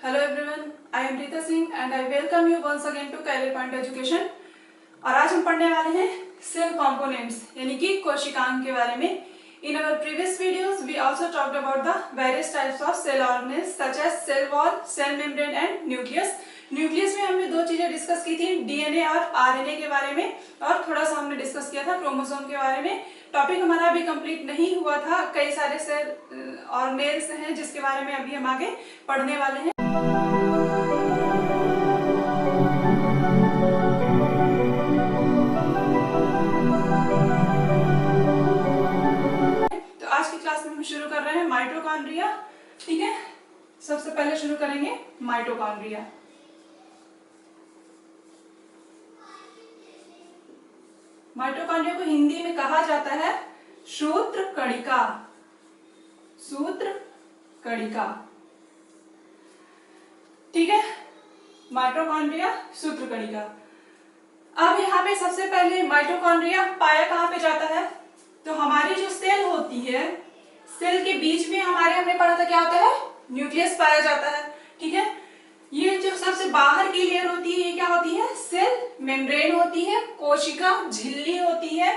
Hello everyone, I am Rita Singh and I welcome you once again to Career Point Education। और आज हम पढ़ने वाले हैं सेल कंपोनेंट्स यानी कि कोशिकांग के बारे में। In our previous videos, we also talked about the various types of cell organelles such as cell wall, cell membrane and nucleus। Nucleus में हमने दो चीजें डिस्कस की थी, डीएनए और आरएनए के बारे में, और थोड़ा सा हमने डिस्कस किया था क्रोमोसोम के बारे में। टॉपिक हमारा अभी कंप्लीट नहीं हुआ था, कई सारे सेल ऑर्गेनेल्स हैं जिसके बारे में अभी हम आगे पढ़ने वाले हैं। तो आज की क्लास में हम शुरू कर रहे हैं माइटोकॉन्ड्रिया। ठीक है, सबसे पहले शुरू करेंगे माइटोकॉन्ड्रिया। माइटोकॉन्ड्रिया को हिंदी में कहा जाता है सूत्र कणिका। सूत्र कणिका, ठीक है, माइटोकॉन्ड्रिया सूत्र कणिका। अब यहाँ पे सबसे पहले माइटोकॉन्ड्रिया पाया कहाँ पे जाता है? तो हमारी जो सेल होती है, सेल के बीच में हमने पढ़ा था क्या होता है? न्यूक्लियस पाया जाता है। ठीक है, ये जो सबसे बाहर की लेयर होती है ये क्या होती है? सेल मेम्ब्रेन होती है, कोशिका झिल्ली होती है।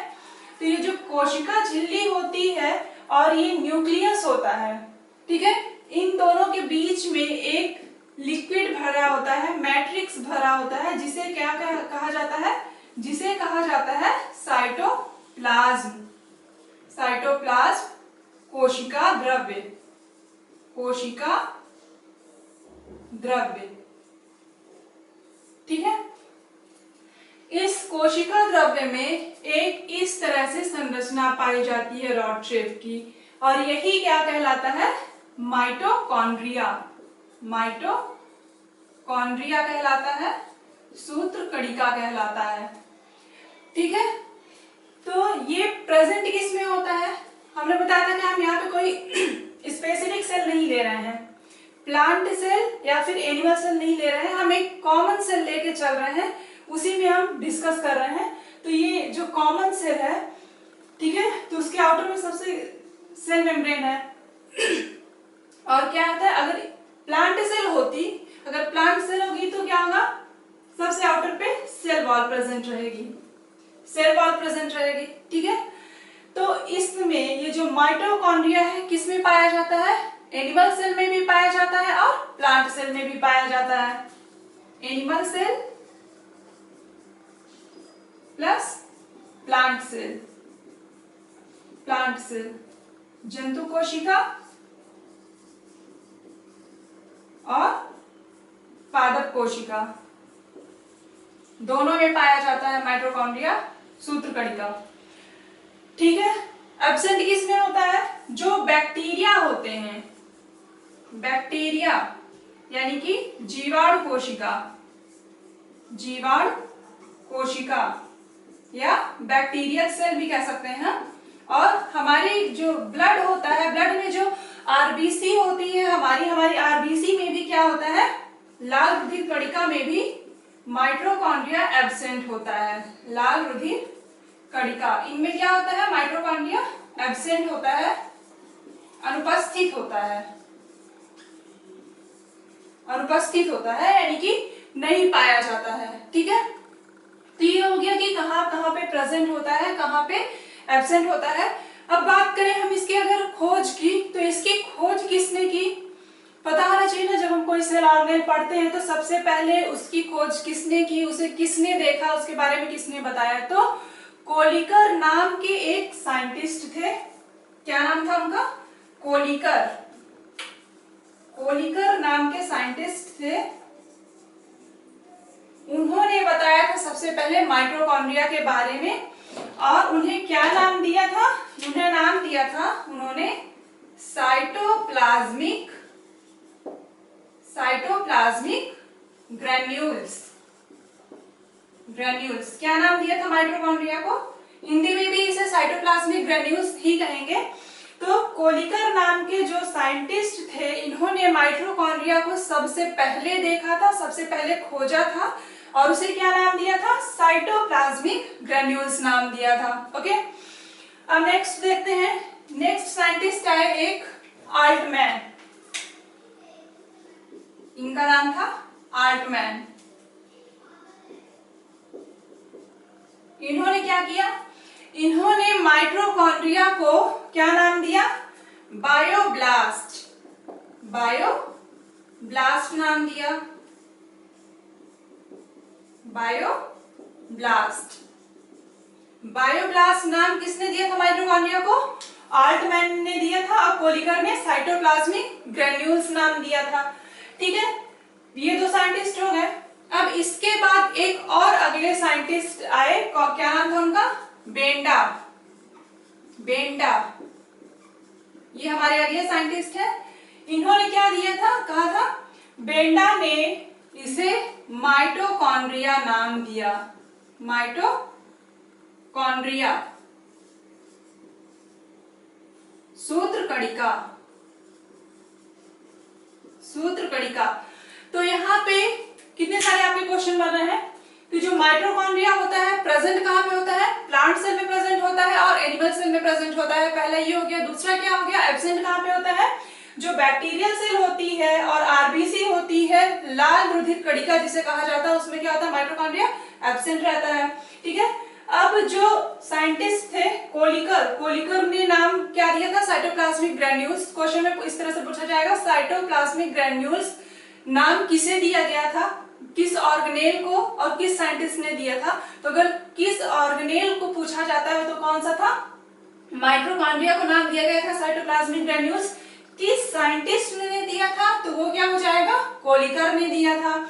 तो ये जो कोशिका झिल्ली होती है और ये न्यूक्लियस होता है, ठीक है, इन दोनों के बीच में एक लिक्विड भरा होता है, मैट्रिक्स भरा होता है, जिसे क्या कहा जाता है? जिसे कहा जाता है साइटोप्लाज्म। साइटोप्लाज्म कोशिका द्रव्य, कोशिका द्रव्य, ठीक है। इस कोशिका द्रव्य में एक इस तरह से संरचना पाई जाती है रॉड शेप की, और यही क्या कहलाता है? माइटोकॉन्ड्रिया। माइटोकॉन्ड्रिया कहलाता है, सूत्र कणिका कहलाता है। ठीक है, तो ये प्रेजेंट किस में होता है? हमने बताया था कि हम यहाँ पे कोई स्पेसिफिक सेल नहीं ले रहे हैं, प्लांट सेल या फिर एनिमल सेल नहीं ले रहे हैं, हम एक कॉमन सेल लेके चल रहे हैं, उसी में हम डिस्कस कर रहे हैं। तो ये जो कॉमन सेल है, ठीक है, तो उसके आउटर में सबसे सेल मेम्ब्रेन है। और क्या होता है? अगर प्लांट सेल होगी तो क्या होगा? सबसे आउटर पे सेल वॉल प्रेजेंट रहेगी, सेल वॉल प्रेजेंट रहेगी। ठीक है, तो इसमें ये जो माइटोकॉन्ड्रिया है किस में पाया जाता है? एनिमल सेल में भी पाया जाता है और प्लांट सेल में भी पाया जाता है। Animal cell plus plant cell, plant cell, जंतु कोशिका और पादप कोशिका, दोनों में पाया जाता है माइटोकॉन्ड्रिया सूत्र कणिका। ठीक है, एब्सेंट किस में होता है? जो बैक्टीरिया होते हैं, बैक्टीरिया यानी कि जीवाणु कोशिका, जीवाणु कोशिका या बैक्टीरियल सेल भी कह सकते हैं। और हमारी जो ब्लड होता है, ब्लड में जो आरबीसी होती है, हमारी आरबीसी में भी क्या होता है? लाल रुधिर कणिका में भी माइटोकॉन्ड्रिया एब्सेंट होता है। लाल रुधिर कणिका, इनमें क्या होता है? माइटोकॉन्ड्रिया एब्सेंट होता है, अनुपस्थित होता है, अनुपस्थित होता है यानी कि नहीं पाया जाता है। ठीक है, तो ये हो गया कि कहाँ कहाँ पे प्रेजेंट होता है, कहाँ पे एब्सेंट होता है। अब बात करें हम इसकी अगर खोज की, तो इसकी खोज किसने की? पता होना चाहिए ना, जब हम कोई सेल ऑर्गेनेल पढ़ते हैं तो सबसे पहले उसकी खोज किसने की, उसे किसने देखा, उसके बारे में किसने बताया? तो कोलिकर नाम के एक साइंटिस्ट थे। क्या नाम था उनका? कोलिकर। कोलिकर नाम के साइंटिस्ट थे, उन्होंने बताया था सबसे पहले माइटोकॉन्ड्रिया के बारे में। और उन्हें क्या नाम दिया था? उन्हें नाम दिया था उन्होंने साइटोप्लाज्मिक ग्रैन्यूल्स। ग्रैन्यूल्स क्या नाम दिया था माइटोकॉन्ड्रिया को? हिंदी में भी इसे साइटोप्लाज्मिक ग्रैन्यूल्स ही कहेंगे। तो कोलिकर नाम के जो साइंटिस्ट थे, इन्होंने माइटोकॉन्ड्रिया को सबसे पहले देखा था, सबसे पहले खोजा था, और उसे क्या नाम दिया था? साइटोप्लाज्मिक ग्रैन्यूल्स नाम दिया था। ओके, अब नेक्स्ट देखते हैं। नेक्स्ट साइंटिस्ट आए एक आल्टमैन। इनका नाम था आल्टमैन। इन्होंने क्या किया, इन्होंने माइटोकॉन्ड्रिया को क्या नाम दिया, बायोब्लास्ट, बायोब्लास्ट नाम दिया, बायोब्लास्ट। बायोब्लास्ट नाम किसने दिया था माइटोकॉन्ड्रिया को, आल्टमैन ने दिया था, और कोलिकर ने साइटोप्लाज्मिक ग्रेन्यूल्स नाम दिया था। ठीक है, ये दो साइंटिस्ट हो गए। अब इसके बाद एक और अगले साइंटिस्ट आए, क्या नाम था उनका, बेंडा, बेंडा, ये हमारे अगले साइंटिस्ट है। इन्होंने क्या दिया था, कहा था, बेंडा ने इसे माइटोकॉन्ड्रिया नाम दिया, माइटोकॉन्ड्रिया, सूत्र कणिका, सूत्र कणिका। तो यहाँ पे कितने सारे आपके क्वेश्चन बन रहे हैं कि जो माइटोकॉन्ड्रिया होता है प्रेजेंट कहाँ पे होता है, प्लांट सेल में प्रेजेंट होता है और एनिमल सेल में प्रेजेंट होता है। पहला ये हो गया। दूसरा क्या हो गया, एब्सेंट कहाँ पे होता है, जो बैक्टीरियल सेल होती है और आरबीसी होती है, लाल रुधिर कणिका जिसे कहा जाता है, उसमें क्या होता है, माइटोकॉन्ड्रिया एब्सेंट रहता है। ठीक है, अब जो साइंटिस्ट थे कोलिकर, कोलिकर ने नाम क्या दिया था, साइटोप्लाज्मिक ग्रैन्यूल्स। क्वेश्चन में इस तरह से पूछा जाएगा, साइटोप्लाज्मिक ग्रैन्यूल्स नाम किसे दिया गया था, किस ऑर्गेनेल को और किस साइंटिस्ट ने दिया था। तो अगर किस ऑर्गेनेल को पूछा जाता है तो कौन सा था, माइटोकॉन्ड्रिया को नाम दिया गया था साइटोप्लाज्मिक ग्रैन्यूल्स। किस साइंटिस्ट ने दिया था, तो वो क्या हो जाएगा, कोलिकर ने दिया था।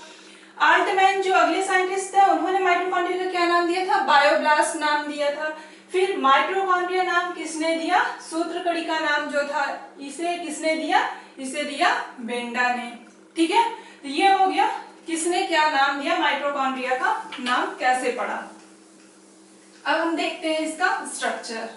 आल्टमैन जो अगले साइंटिस्ट थे, उन्होंने माइटोकॉन्ड्रिया का क्या नाम दिया था, बायोब्लास्ट नाम दिया था। फिर माइटोकॉन्ड्रिया नाम किसने दिया, सूत्रकणिका नाम जो था, इसे किसने दिया, इसे दिया बेंडा ने। ठीक है, तो ये हो गया किसने क्या नाम दिया, माइटोकॉन्ड्रिया का नाम कैसे पड़ा। अब हम देखते हैं इसका स्ट्रक्चर।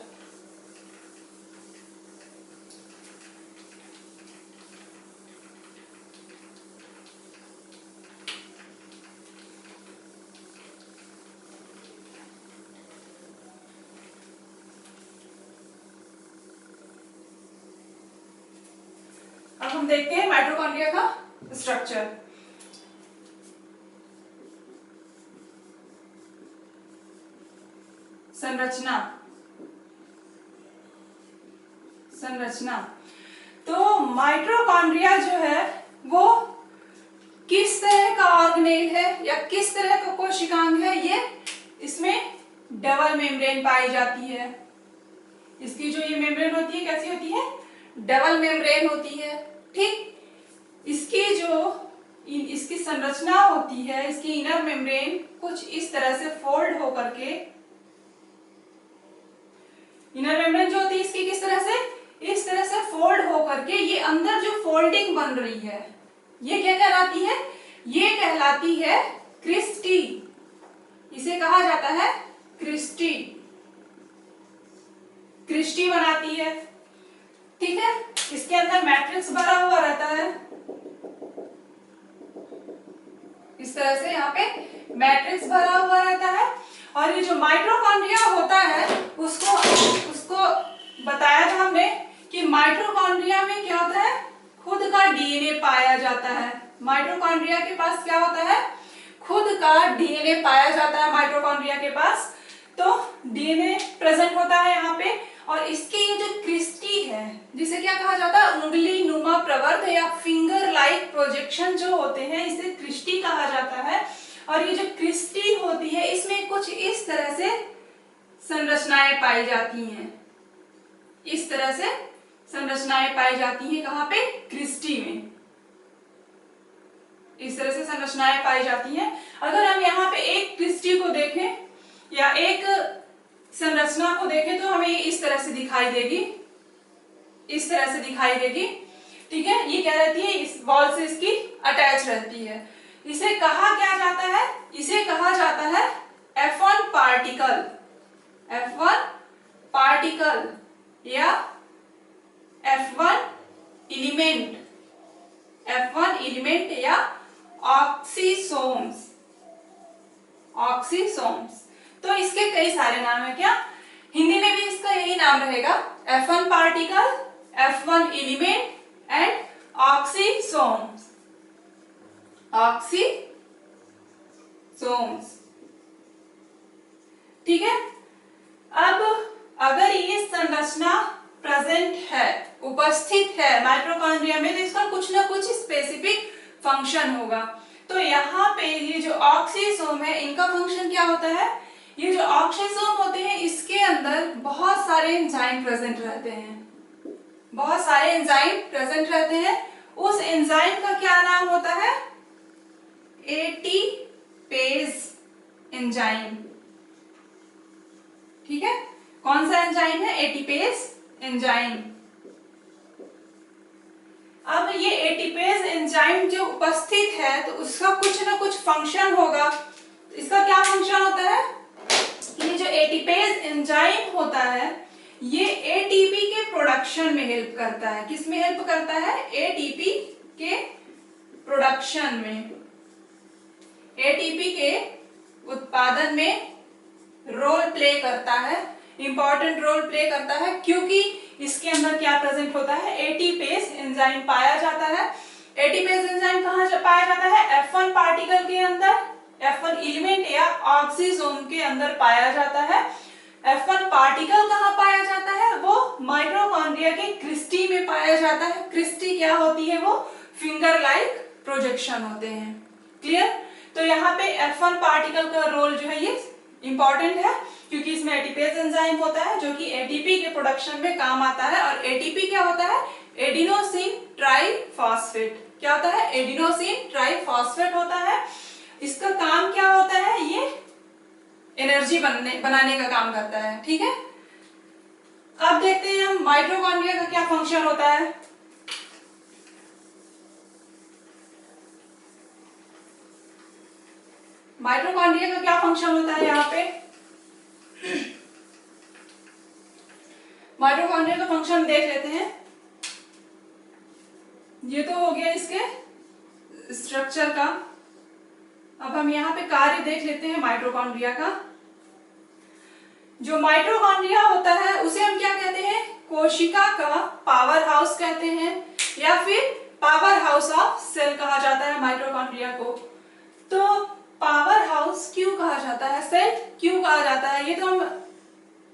अब हम देखते हैं माइटोकॉन्ड्रिया का स्ट्रक्चर। संरचना, संरचना। तो माइटोकॉन्ड्रिया जो है वो किस तरह का ऑर्गेनेल है या किस तरह का कोशिकांग है, ये इसमें डबल मेम्ब्रेन पाई जाती है। इसकी जो ये मेम्ब्रेन होती है कैसी होती है, डबल मेम्ब्रेन होती है। ठीक, इसकी जो इसकी संरचना होती है, इसकी इनर मेम्ब्रेन कुछ इस तरह से फोल्ड होकर के, इनर मेम्ब्रेन जो होती है इसकी किस तरह से, इस तरह से फोल्ड होकर के ये अंदर जो फोल्डिंग बन रही है ये क्या कहलाती है, ये कहलाती है क्रिस्टी। इसे कहा जाता है क्रिस्टी, क्रिस्टी बनाती है। ठीक है, इसके अंदर मैट्रिक्स भरा हुआ रहता है, इस तरह से यहाँ पे मैट्रिक्स भरा हुआ रहता है। और ये जो माइटोकॉन्ड्रिया होता है उसको बताया था हमने कि माइटोकॉन्ड्रिया में क्या होता है, खुद का डीएनए पाया जाता है। माइटोकॉन्ड्रिया के पास क्या होता है, खुद का डीएनए पाया जाता है माइटोकॉन्ड्रिया के पास। तो डीएनए प्रेजेंट होता है यहाँ पे, और इसके ये जो क्रिस्टी है जिसे क्या कहा जाता है, उंगली नुमा प्रवर्ध या फिंगर लाइक प्रोजेक्शन जो होते हैं इसे क्रिस्टी कहा जाता है। और ये जो क्रिस्टी होती है इसमें कुछ इस तरह से संरचनाएं पाई जाती हैं, इस तरह से संरचनाएं पाई जाती हैं। कहाँ पे, क्रिस्टी में इस तरह से संरचनाएं पाई जाती हैं। अगर हम यहाँ पे एक क्रिस्टी को देखें या एक संरचना को देखें तो हमें इस तरह से दिखाई देगी, इस तरह से दिखाई देगी। ठीक है, ये क्या रहती है, इस वॉल से इसकी अटैच रहती है। इसे कहा क्या जाता है, इसे कहा जाता है F1 पार्टिकल, F1 पार्टिकल या F1 एलिमेंट, F1 एलिमेंट या ऑक्सीसोम्स, ऑक्सीसोम्स। तो इसके कई सारे नाम है, क्या हिंदी में भी इसका यही नाम रहेगा, F1 particle, F1 element and oxysomes. Oxysomes. ठीक है। अब अगर ये संरचना प्रेजेंट है, उपस्थित है माइटोकॉन्ड्रिया में, तो इसका कुछ ना कुछ स्पेसिफिक फंक्शन होगा। तो यहाँ पे ये जो ऑक्सीसोम है, इनका फंक्शन क्या होता है? ये जो ऑक्सीसोम होते हैं, इसके अंदर बहुत सारे एंजाइम प्रेजेंट रहते हैं, बहुत सारे एंजाइम प्रेजेंट रहते हैं। उस एंजाइम का क्या नाम होता है? ATPase enzyme. ठीक है, कौन सा एंजाइम है? ATPase enzyme. अब ये एटीपेज एंजाइम जो उपस्थित है, तो उसका कुछ ना कुछ फंक्शन होगा। इसका क्या फंक्शन होता है? ये जो एटीपेज एंजाइम होता है, ये एटीपी के प्रोडक्शन में हेल्प करता है। किस में हेल्प करता है? एटीपी के प्रोडक्शन में, एटीपी के उत्पादन में रोल प्ले करता है, इंपॉर्टेंट रोल प्ले करता है, क्योंकि इसके अंदर क्या प्रेजेंट होता है? एटीपेज एंजाइम पाया जाता है। एटीपेज एंजाइम कहाँ पाया जाता है? F1 पार्टिकल के अंदर, F1 एलिमेंट या ऑक्सीसोम के अंदर पाया जाता है। F1 पार्टिकल कहाँ पाया जाता है? वो माइटोकॉन्ड्रिया के क्रिस्टी में पाया जाता है। क्रिस्टी क्या होती है? वो फिंगर लाइक प्रोजेक्शन होते हैं। क्लियर? तो यहाँ पे F1 पार्टिकल का रोल जो है ये इंपॉर्टेंट है, क्योंकि इसमें एटीपेज एंजाइम होता है जो कि एटीपी के प्रोडक्शन में काम आता है। और एटीपी क्या होता है? Adenosine triphosphate. क्या होता है? एडिनोसिन ट्राइफॉस्फेट होता है। इसका काम क्या होता है? ये एनर्जी बनाने का काम करता है। ठीक है, अब देखते हैं हम माइटोकॉन्ड्रिया का क्या फंक्शन होता है। माइटोकॉन्ड्रिया का क्या फंक्शन होता है यहाँ पे? माइटोकॉन्ड्रिया का फंक्शन देख लेते हैं। ये तो हो गया इसके स्ट्रक्चर का। अब हम यहाँ पे कार्य देख लेते हैं माइटोकॉन्ड्रिया का। जो माइटोकॉन्ड्रिया होता है उसे हम क्या कहते हैं? कोशिका का पावर हाउस कहते हैं, या फिर पावर हाउस ऑफ सेल कहा जाता है माइटोकॉन्ड्रिया को। तो पावर हाउस क्यों कहा जाता है, सेल क्यों कहा जाता है? ये तो हम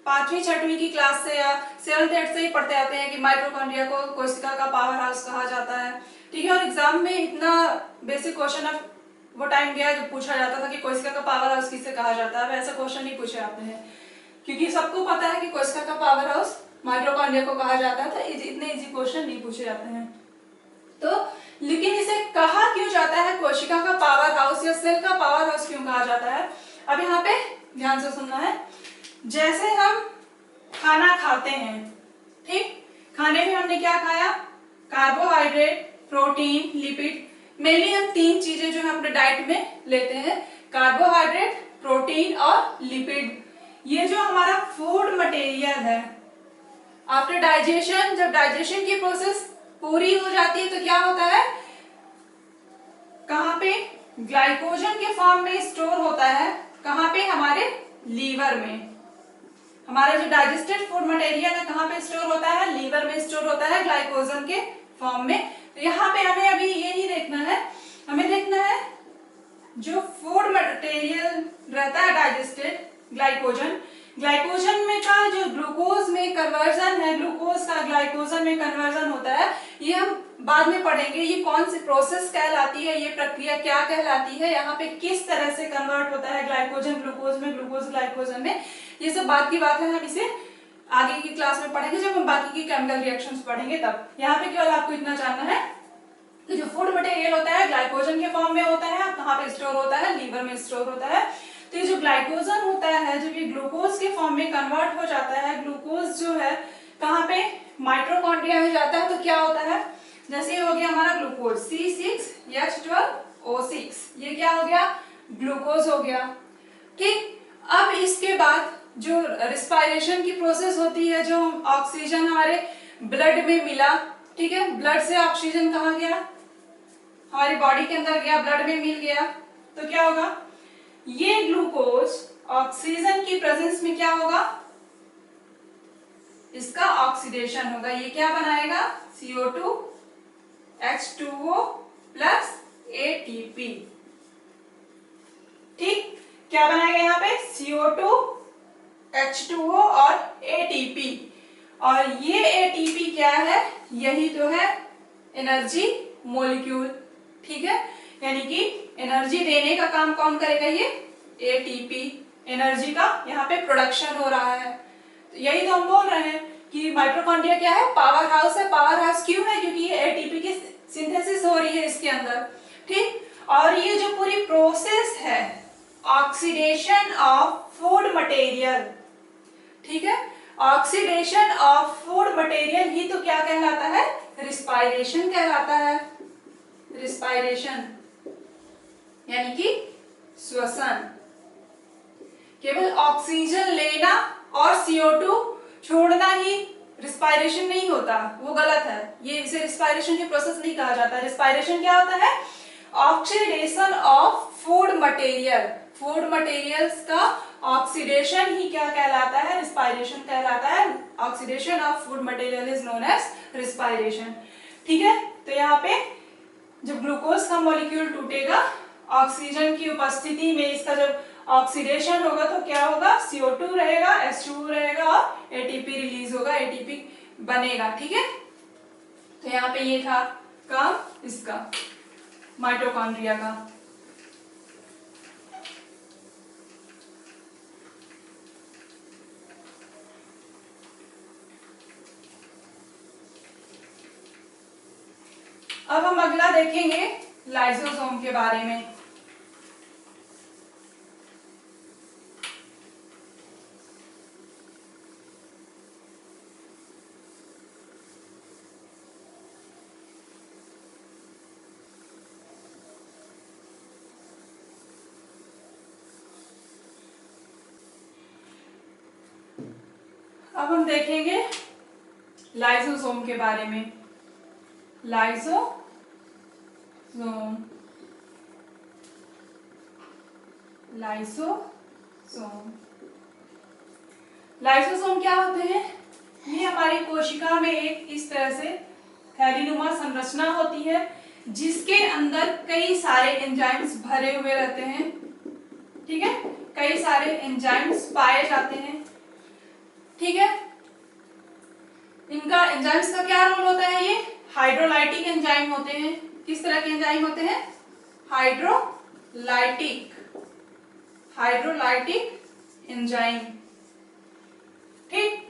5वीं 6वीं की क्लास से या 7th 8th से ही पढ़ते आते हैं कि माइटोकॉन्ड्रिया को कोशिका का पावर हाउस कहा जाता है। ठीक है, और एग्जाम में इतना बेसिक क्वेश्चन अब वो टाइम गया जब पूछा जाता था कि कोशिका का पावर हाउस किसे कहा जाता है। वैसे क्वेश्चन नहीं पूछे जाते हैं, क्योंकि सबको पता है कि कोशिका का पावर हाउस माइटोकॉन्ड्रिया को कहा जाता है, तो इतने इजी क्वेश्चन नहीं पूछे जाते हैं। तो लेकिन इसे कहा क्यों जाता है कोशिका का पावर हाउस या सेल का पावर हाउस क्यों कहा जाता है? अब यहाँ पे ध्यान से सुनना है। जैसे हम खाना खाते हैं, ठीक, खाने में हमने क्या खाया? Carbohydrate, protein, lipid. मेनली हम 3 चीजें जो है अपने डाइट में लेते हैं, कार्बोहाइड्रेट, प्रोटीन और लिपिड। ये जो हमारा फूड मटेरियल है, आफ्टर डाइजेशन, जब डाइजेशन की प्रोसेस पूरी हो जाती है तो क्या होता है? कहाँ पे? ग्लाइकोजन के फॉर्म में स्टोर होता है। कहाँ पे? हमारे लीवर में। हमारा जो डाइजेस्टेड फूड मटेरियल है कहाँ पे स्टोर होता है? लीवर में स्टोर होता है ग्लाइकोजन के फॉर्म में। तो यहाँ पे हमें अभी ये नहीं देखना है, हमें देखना है जो फूड मटेरियल रहता है डाइजेस्टेड, ग्लाइकोजन। ग्लाइकोजन में का जो ग्लूकोज में कन्वर्जन है, ग्लूकोज का ग्लाइकोजन में कन्वर्जन होता है, ये हम बाद में पढ़ेंगे। ये कौन सी प्रोसेस कहलाती है, ये प्रक्रिया क्या कहलाती है, यहाँ पे किस तरह से कन्वर्ट होता है ग्लाइकोजन ग्लूकोज में, ग्लूकोज ग्लाइकोजन में, ये सब बात की बात है। हम इसे आगे की क्लास में पढ़ेंगे जब हम बाकी की केमिकल रिएक्शंस पढ़ेंगे तब। यहाँ पे केवल आपको इतना जानना है कि जो फूड मटेरियल होता है ग्लाइकोजन के फॉर्म में होता है, कहाँ पे स्टोर होता है? लीवर में स्टोर होता है। तो ये जो ग्लाइकोजन होता है, जब ये ग्लूकोज के फॉर्म में कन्वर्ट हो जाता है, ग्लूकोज जो है कहाँ पे? माइटोकॉन्ड्रिया में जाता है। तो क्या होता है? जैसे ये हो गया हमारा ग्लूकोज C6H12O6, ये क्या हो गया? ग्लूकोज हो गया। ठीक, अब इसके बाद जो रिस्पायरेशन की प्रोसेस होती है, जो ऑक्सीजन हमारे ब्लड में मिला, ठीक है, ब्लड से ऑक्सीजन कहाँ गया? हमारी बॉडी के अंदर गया, ब्लड में मिल गया। तो क्या होगा? ये ग्लूकोज ऑक्सीजन की प्रेजेंस में क्या होगा? इसका ऑक्सीडेशन होगा। ये क्या बनाएगा? CO2H2O plus ATP. ठीक, क्या बनाएगा यहाँ पे CO2 H2O और ATP। और ये ATP क्या है, यही तो है एनर्जी मॉलिक्यूल। ठीक है, यानी कि एनर्जी देने का काम कौन करेगा, ये ATP। एनर्जी का यहाँ पे प्रोडक्शन हो रहा है। तो यही तो हम बोल रहे हैं कि माइटोकॉन्ड्रिया क्या है, पावर हाउस है। पावर हाउस क्यों है, क्योंकि ये ATP की सिंथेसिस हो रही है इसके अंदर। ठीक, और ये जो पूरी प्रोसेस है ऑक्सीडेशन ऑफ फूड मटेरियल, ठीक है, ऑक्सीडेशन ऑफ फूड मटेरियल ही तो क्या कहलाता है, रिस्पायरेशन कहलाता है। रिस्पायरेशन यानी कि श्वसन। केवल ऑक्सीजन लेना और CO2 छोड़ना ही रिस्पायरेशन नहीं होता, वो गलत है। ये इसे रिस्पायरेशन की प्रोसेस नहीं कहा जाता। रिस्पायरेशन क्या होता है, oxidation of food material. Food materials का ऑक्सीडेशन ही क्या कहलाता है, रिस्पायरेशन कहलाता है। Oxidation of food material is known as respiration. ठीक है, तो यहाँ पे जब ग्लूकोज का मॉलिक्यूल टूटेगा ऑक्सीजन की उपस्थिति में, इसका जब ऑक्सीडेशन होगा तो क्या होगा, CO2 रहेगा, H2O रहेगा और ATP रिलीज होगा, ATP बनेगा। ठीक है, तो यहाँ पे ये था काम इसका माइटोकॉन्ड्रिया का। अब हम अगला देखेंगे लाइसोसोम के बारे में। अब हम देखेंगे लाइसोसोम के बारे में। लाइसोसोम, लाइसोसोम, लाइसोसोम क्या होते हैं, ये हमारी कोशिका में एक इस तरह से थैलीनुमा संरचना होती है जिसके अंदर कई सारे एंजाइम्स भरे हुए रहते हैं। ठीक है, कई सारे एंजाइम्स पाए जाते हैं। ठीक है, इनका एंजाइम्स का क्या रोल होता है, ये हाइड्रोलाइटिक एंजाइम होते हैं। किस तरह के एंजाइम होते हैं, हाइड्रोलाइटिक, हाइड्रोलाइटिक एंजाइम। ठीक,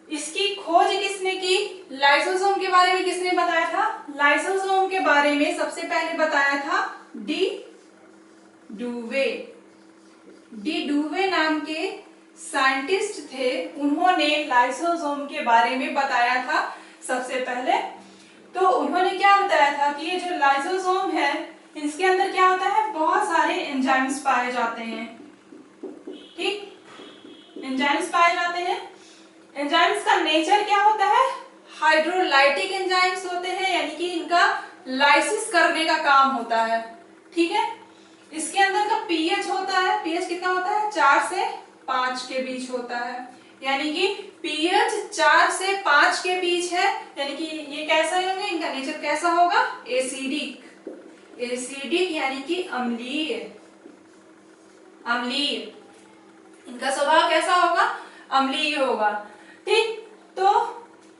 इसकी खोज किसने की, लाइसोसोम के बारे में किसने बताया था, लाइसोसोम के बारे में सबसे पहले बताया था डी डुवे। डी डुवे नाम के साइंटिस्ट थे, उन्होंने लाइसोसोम के बारे में बताया था सबसे पहले। तो उन्होंने क्या बताया था कि ये जो लाइसोसोम है इसके अंदर क्या होता है, बहुत सारे एंजाइम्स पाए जाते हैं। ठीक, एंजाइम्स पाए जाते हैं। एंजाइम्स का नेचर क्या होता है, हाइड्रोलाइटिक एंजाइम्स होते हैं, यानी कि इनका लाइसिस करने का काम होता है। ठीक है, इसके अंदर का पीएच होता है, पीएच कितना होता है, 4 से 5 के बीच होता है। यानी कि पीएच 4 से 5 के बीच है, यानी कि ये कैसा होंगे, इनका नेचर कैसा होगा, एसिडिक। एसिडिक यानी कि अम्लीय, अम्लीय। इनका स्वभाव कैसा होगा, अम्लीय होगा। ठीक, तो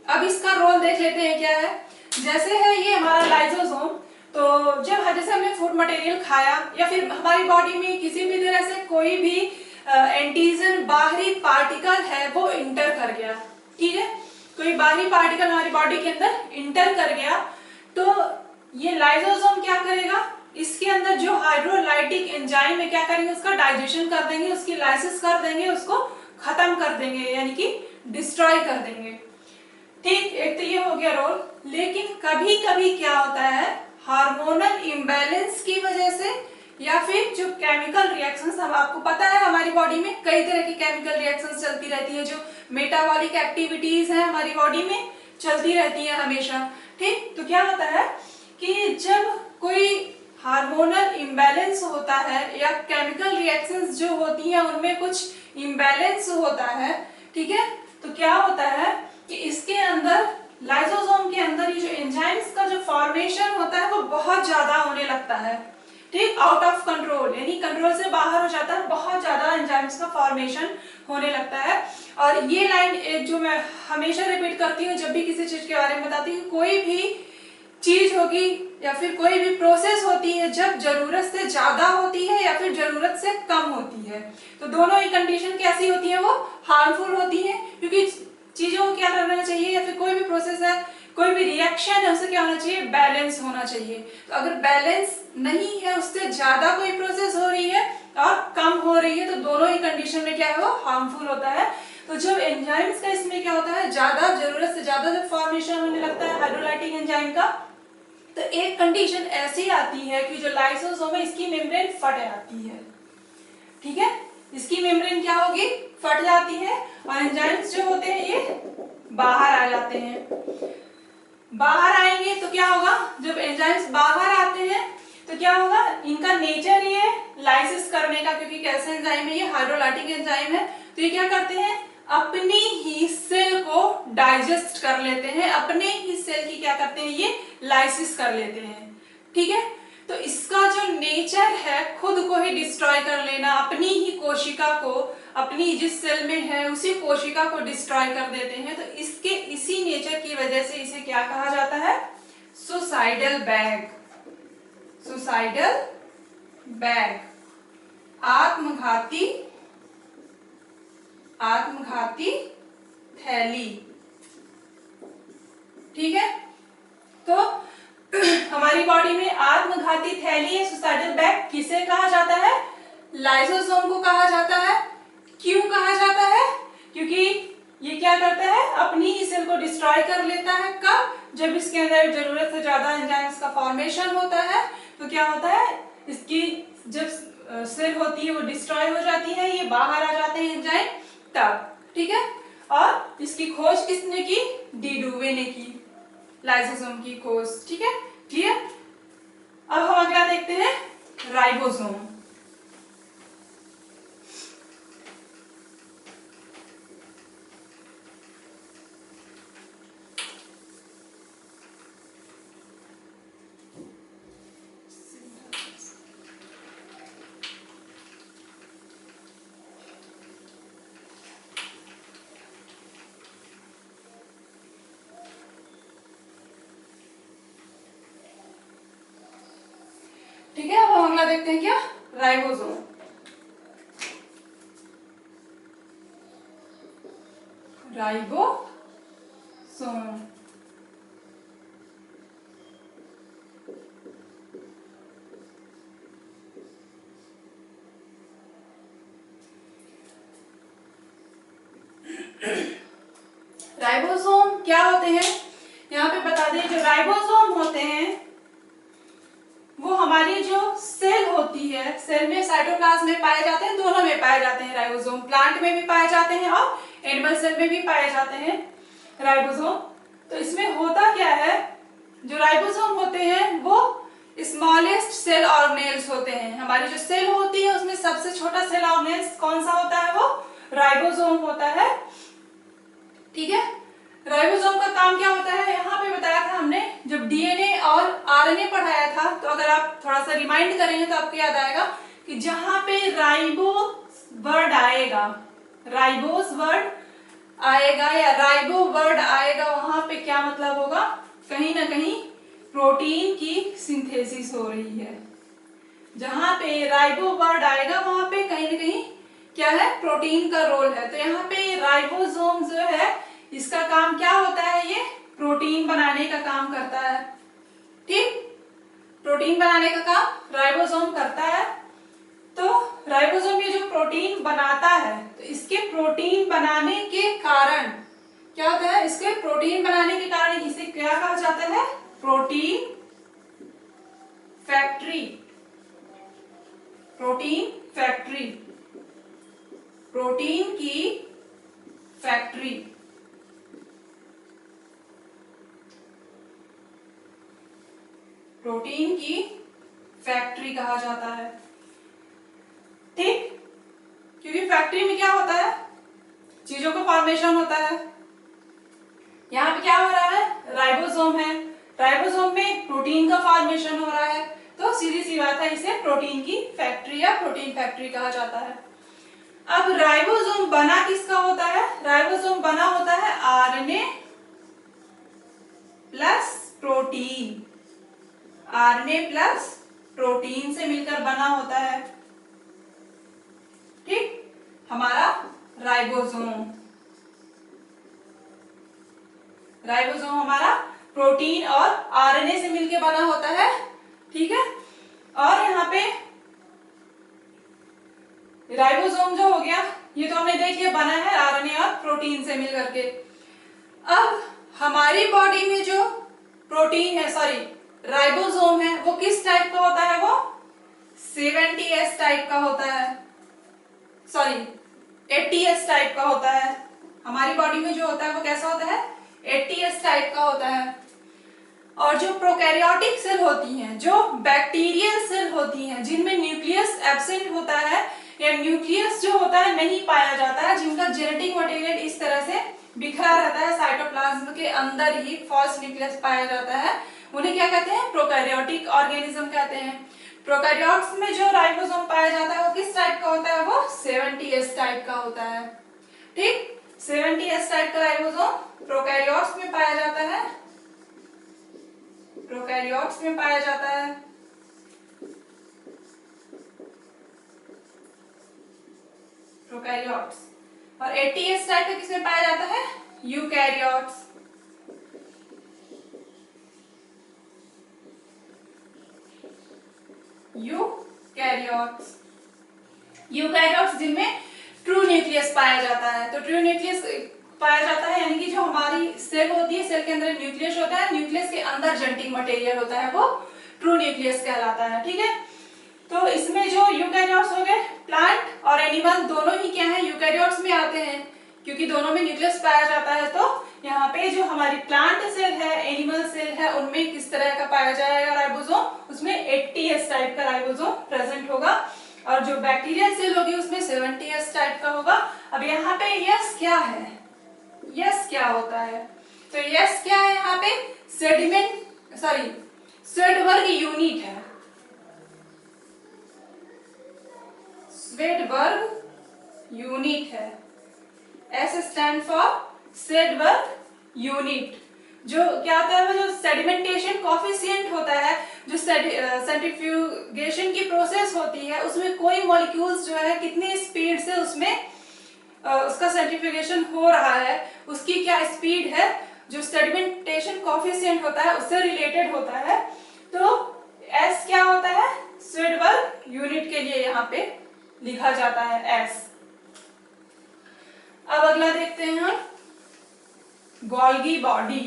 अब इसका रोल देख लेते हैं क्या है। जैसे है ये हमारा लाइसोसोम, तो जब जैसे हमने फूड मटेरियल खाया या फिर हमारी बॉडी में किसी भी तरह से कोई भी एंटीजन बाहरी पार्टिकल है वो इंटर कर गया। ठीक है, कोई बाहरी पार्टिकल हमारी बॉडी के अंदर इंटर कर गया तो ये लाइसोसोम क्या करेगा, इसके अंदर जो हाइड्रोलाइटिक एंजाइम है क्या करेंगे, उसका डाइजेशन कर देंगे, उसकी लाइसिस कर देंगे, उसको खत्म कर देंगे, यानी कि डिस्ट्रॉय कर देंगे। ठीक, एक तो ये हो गया रोल। लेकिन कभी कभी क्या होता है, हार्मोनल इम्बैलेंस की वजह से या फिर जो केमिकल रिएक्शंस, हम आपको पता है हमारी बॉडी में कई तरह की केमिकल रिएक्शंस चलती रहती है, जो मेटाबॉलिक एक्टिविटीज है हमारी बॉडी में चलती रहती है हमेशा। ठीक, तो क्या होता है कि जब कोई हार्मोनल इम्बैलेंस होता है या केमिकल रिएक्शंस जो होती हैं उनमें कुछ इम्बैलेंस होता है, ठीक है, तो क्या होता है कि इसके अंदर लाइसोसोम के अंदर ये जो एंजाइम्स का जो फॉर्मेशन होता है वो बहुत ज्यादा होने लगता लगता है, ठीक, आउट ऑफ कंट्रोल, यानी कंट्रोल से बाहर हो जाता है, बहुत ज्यादा एंजाइम्स का फॉर्मेशन होने लगता है। और ये लाइन जो मैं हमेशा रिपीट करती हूँ जब भी किसी चीज के बारे में बताती हूँ, कोई भी चीज होगी या फिर कोई भी प्रोसेस होती है जब जरूरत से ज्यादा होती है या फिर जरूरत से कम होती है, तो दोनों ही कंडीशन कैसी होती है, वो हार्मफुल होती है, क्योंकि चीजों को क्या करना चाहिए, या फिर कोई भी प्रोसेस है, कोई भी रिएक्शन है, उसे क्या होना चाहिए, बैलेंस होना चाहिए। तो अगर बैलेंस नहीं है, उससे ज्यादा कोई प्रोसेस हो रही है और कम हो रही है, तो दोनों ही कंडीशन में क्या है, वो हार्मफुल होता है। तो जब एंजाइम्स का इसमें क्या होता है, ज्यादा जरूरत से ज्यादा जब फॉर्मेशन होने लगता है हाइड्रोलाइटिक एंजाइम का, तो एक कंडीशन ऐसी आती है कि जो लाइसोसोम है इसकी मेम्ब्रेन फट जाती है, ठीक है, इसकी मेम्ब्रेन क्या होगी, फट जाती है, और एंजाइम्स जो होते हैं ये बाहर आ जाते हैं। बाहर आएंगे तो क्या होगा, जब एंजाइम्स बाहर आते हैं तो क्या होगा, इनका नेचर ये लाइसिस करने का, क्योंकि कैसे एंजाइम है, ये हाइड्रोलाइटिक एंजाइम है, तो ये क्या करते हैं, अपनी ही सेल को डाइजेस्ट कर लेते हैं, अपने ही सेल की क्या करते हैं, ये लाइसिस कर लेते हैं, ठीक है। तो इसका जो नेचर है खुद को ही डिस्ट्रॉय कर लेना, अपनी ही कोशिका को, अपनी जिस सेल में है उसी कोशिका को डिस्ट्रॉय कर देते हैं। तो इसके इसी नेचर की वजह से इसे क्या कहा जाता है, सुसाइडल बैग, सुसाइडल बैग, आत्मघाती, आत्मघाती थैली, ठीक है। तो हमारी बॉडी में आत्मघाती थैली है, सुसाइडल बैग, किसे कहा जाता है, लाइसोसोम को कहा जाता है। क्यों कहा जाता है, क्योंकि ये क्या करता है, अपनी ही सेल को डिस्ट्रॉय कर लेता है, कब, जब इसके अंदर जरूरत से ज्यादा एंजाइम्स का फॉर्मेशन होता है, तो क्या होता है, इसकी जब सेल होती है वो डिस्ट्रॉय हो जाती है, ये बाहर आ जाते हैं एंजाइम तब, ठीक है। और इसकी खोज किसने की, डी डुवे ने की, लाइसोसोम की खोज, ठीक है, क्लियर। अब हम अगला देखते हैं, राइबोसोम। ठीक है, अब हम अगला देखते हैं क्या, राइबोसोम। राइबोसोम, राइबोसोम क्या होते हैं, यहाँ पे बता दें, जो राइबोसोम होते हैं वो हमारी जो सेल होती है, सेल में साइटोप्लाज्म में पाए जाते हैं, दोनों में पाए जाते हैं राइबोसोम, प्लांट में भी पाए जाते हैं और एनिमल सेल में भी पाए जाते हैं राइबोसोम। तो इसमें होता क्या है, जो राइबोसोम होते हैं वो स्मॉलेस्ट सेल ऑर्गेनेल्स होते हैं। हमारी जो सेल होती है उसमें सबसे छोटा सेल ऑर्गेनेल्स कौन सा होता है, वो राइबोसोम होता है, ठीक है। राइबोसोम का काम क्या होता है, यहाँ पे बताया था हमने जब डीएनए और आरएनए पढ़ाया था, तो अगर आप थोड़ा सा रिमाइंड करेंगे तो आपको याद आएगा कि जहां पे राइबो वर्ड आएगा, राइबोस वर्ड आएगा या राइबो वर्ड आएगा, वहां पे क्या मतलब होगा, कहीं ना कहीं प्रोटीन की सिंथेसिस हो रही है। जहां पे राइबो वर्ड आएगा वहां पे कहीं ना कहीं क्या है, प्रोटीन का रोल है। तो यहाँ पे राइबोसोम जो है इसका काम क्या होता है, ये प्रोटीन बनाने का काम करता है, ठीक, प्रोटीन बनाने का काम राइबोसोम करता है। तो राइबोसोम ये जो प्रोटीन बनाता है, तो इसके प्रोटीन बनाने के कारण क्या होता है, इसके प्रोटीन बनाने के कारण इसे क्या कहा जाता है, protein factory, protein factory, protein की फैक्ट्री, प्रोटीन की फैक्ट्री कहा जाता है, ठीक, क्योंकि फैक्ट्री में क्या होता है, चीजों का फॉर्मेशन होता है। यहाँ पे क्या हो रहा है, राइबोसोम है, राइबोसोम में प्रोटीन का फॉर्मेशन हो रहा है, तो सीधी मिला था, इसे प्रोटीन की फैक्ट्री या प्रोटीन फैक्ट्री कहा जाता है। अब राइबोसोम बना किसका होता है? राइबोसोम बना होता है RNA plus protein, RNA plus protein से मिलकर बना होता है। ठीक, हमारा राइबोसोम, राइबोसोम हमारा प्रोटीन और आरएनए से मिलकर बना होता है। ठीक है, और यहाँ पे राइबोसोम जो हो गया, ये तो हमने देख लिया बना है आरएनए और प्रोटीन से मिलकर के। अब हमारी बॉडी में जो प्रोटीन है, सॉरी राइबोसोम है, वो किस टाइप का होता है? वो 70S टाइप का होता है, सॉरी 80S टाइप का होता है। हमारी बॉडी में जो होता है वो कैसा होता है? 80S टाइप का होता है। और जो प्रोकैरियोटिक सेल होती हैं, जो बैक्टीरियल सेल होती हैं, जिनमें न्यूक्लियस एब्सेंट होता है या न्यूक्लियस जो होता है नहीं पाया जाता है, जिनका जेनेटिक मटेरियल इस तरह से बिखरा रहता है, साइटोप्लाज्म के अंदर ही फॉल्स न्यूक्लियस पाया जाता है, उन्हें क्या कहते हैं? प्रोकैरियोटिक ऑर्गेनिज्म कहते हैं। प्रोकैरियोट्स में जो राइबोसोम पाया जाता है वो किस टाइप का होता है? वो 70S टाइप का होता है। ठीक, 70S टाइप का राइबोसोम प्रोकैरियोट्स में पाया जाता है, प्रोकैरियोट्स में पाया जाता है। प्रोकैरियोट्स। और 80S टाइप का किसमें पाया जाता है? यूकैरियोट्स। यूकैरियोट्स, यूकैरियोट्स जिनमें ट्रू न्यूक्लियस पाया जाता है। तो ट्रू न्यूक्लियस पाया जाता है यानी कि जो हमारी सेल होती है, सेल के अंदर न्यूक्लियस होता है, न्यूक्लियस के अंदर जेनेटिक मटेरियल होता है, वो ट्रू न्यूक्लियस कहलाता है। ठीक है, तो इसमें जो यूकैरियोट्स हो गए, प्लांट और एनिमल दोनों ही क्या है? यूकैरियोट्स में आते हैं, क्योंकि दोनों में न्यूक्लियस पाया जाता है। तो यहाँ पे जो हमारी प्लांट सेल है, एनिमल सेल है, उनमें किस तरह का पाया जाएगा राइबोसोम? उसमें 80S टाइप का राइबोसोम प्रेजेंट होगा, और जो बैक्टीरियल सेल होगी उसमें 70S टाइप का होगा। अब यहाँ पे यस क्या है? यस क्या होता है? तो यस क्या है यहाँ पे? सेडिमेंट, सॉरी स्वेडबर्ग यूनिट है, स्वेडबर्ग यूनिट है। S stand for Svedberg unit. जो क्या होता है? वो जो सेडिमेंटेशन कॉफिशिएंट होता है, जो सेंट्रीफ्यूगेशन की प्रोसेस होती है, उसमें कोई मॉलिक्यूल्स जो है कितनी स्पीड से उसमें उसका सेंट्रीफ्यूगेशन हो रहा है, उसकी क्या स्पीड है, जो सेडिमेंटेशन कॉफिशिएंट होता है उससे रिलेटेड होता है। तो एस क्या होता है? स्वेडबर्ग यूनिट के लिए यहाँ पे लिखा जाता है एस। अब अगला देखते हैं हम, गोल्गी बॉडी।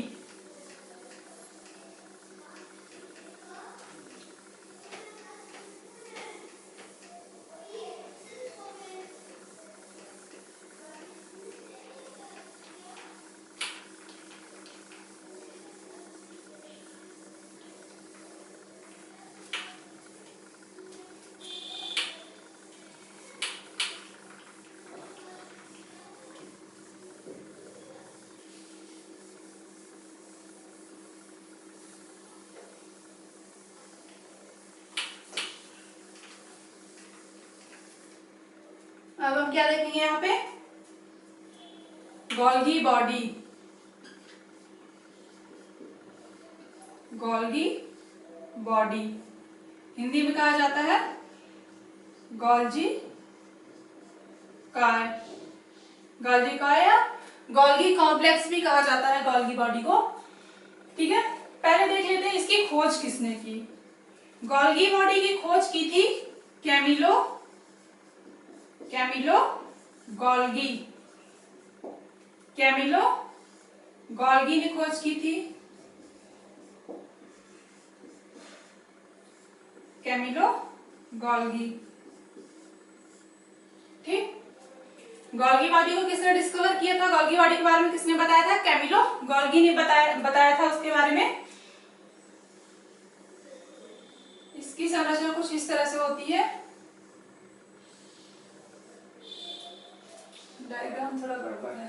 अब हम क्या देखेंगे यहाँ पे? Golgi body, Golgi body Hindi में कहा जाता है गोल्जी काय, गोल्जी काय या गोल्गी कॉम्प्लेक्स भी कहा जाता है गोल्गी बॉडी को। ठीक है, पहले देख लेते हैं इसकी खोज किसने की। गोल्गी बॉडी की खोज की थी Camillo, Camillo Golgi, Camillo Golgi ने खोज की थी, कैमिलो गोल्गी। ठीक, गोल्गी बॉडी को किसने डिस्कवर किया था? गोल्गी बॉडी के बारे में किसने बताया था? कैमिलो गोल्गी ने बताया था उसके बारे में। इसकी संरचना कुछ इस तरह से होती है, डायग्राम थोड़ा गड़बड़ है।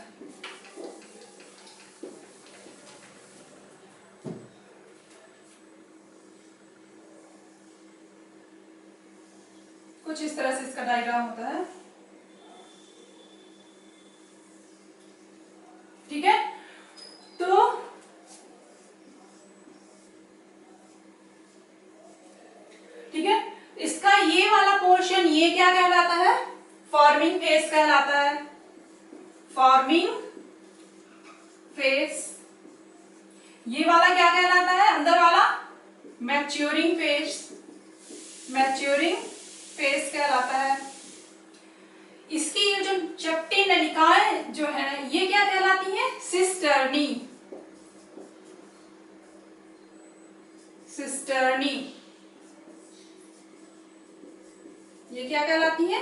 कुछ इस तरह से इसका डायग्राम होता है। ठीक है, तो ठीक है, इसका ये वाला पोर्शन ये क्या कहलाता है? फॉर्मिंग फेस कहलाता है। Forming face. ये वाला क्या कहलाता है? अंदर वाला मैच्योरिंग फेस। मैच्योरिंग फेस कहलाता है। इसकी ये जो चपटी नलिकाएं जो है ये क्या कहलाती है? सिस्टर्नी। सिस्टर्नी ये क्या कहलाती है?